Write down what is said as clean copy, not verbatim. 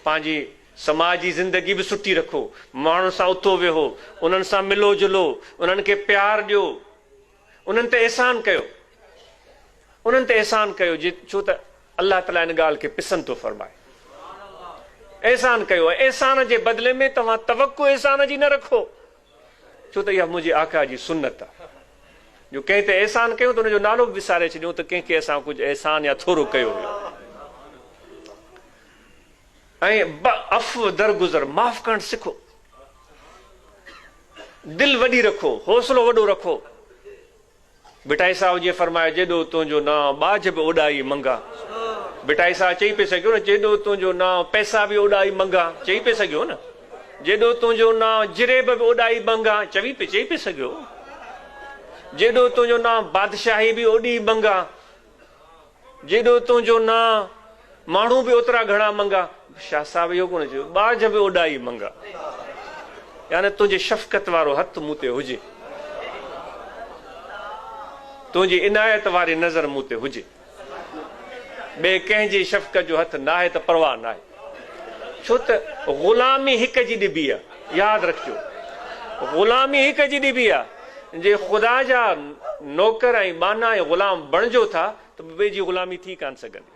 पंहिंजी समाज जी ज़िंदगी भी सुठी रखो, माण्हुनि सां उथो वेहो, उन्हनि सां मिलो जुलो, उन्हनि खे प्यार ॾियो, उन्हनि ते एहसान कयो, उन्हनि ते एहसान कयो, छो त अल्लाह ताला इन ॻाल्हि खे पसंदि थो फरमाए। एहसान कयो, एहसान जे बदिले में तव्हां तवक्को एहसान जी न रखो, छो त इहा मुंहिंजे आका जी सुन्नत आहे जो कंहिं ते एहसान कयूं त हुनजो नालो बि विसारे छॾियूं त कंहिंखे असां कुझु एहसान या थोरो कयो हुयो। ऐं अफ़्व दरगुज़र, माफ़ करणु सिखो, दिलि वॾी रखो, हौसलो वॾो रखो। बिटाई साहब जीअं फरमायो, जेॾो तुंहिंजो नाम बाज बि उॾाई मंगा। बिटाई साहब चई पे सघियो न, जेॾो तुंहिंजो नाम पैसा बि उॾाई मंगा, चई पे सघियो न। जेॾो तुंहिंजो नाम जिरेब बि उॾाई मंगा, चई पे सघियो। जेॾो तुंहिंजो नाम बादशाही बि ओॾी मंगा, जेॾो तुंहिंजो नाम माण्हू बि ओतिरा घणा मंगा। शाह साहब इहो कोन चयो, बाज बि उॾाई मंगा, यानी तुंहिंजे शफ़क़त वारो हथ मूं ते हुजे, तुंहिंजी इनायत वारी नज़र मूं ते हुजे। ॿिए कंहिंजी शफ़क़त जो हथ न आहे त परवाह न आहे, छो त ग़ुलामी हिक जी ॾिबी आहे। यादि रखिजो, ग़ुलामी हिक जी ॾिबी आहे। जे ख़ुदा जा नौकर ऐं बाना ऐं ग़ुलाम बणिजो था त ॿिए जी ग़ुलामी थी कान सघंदी।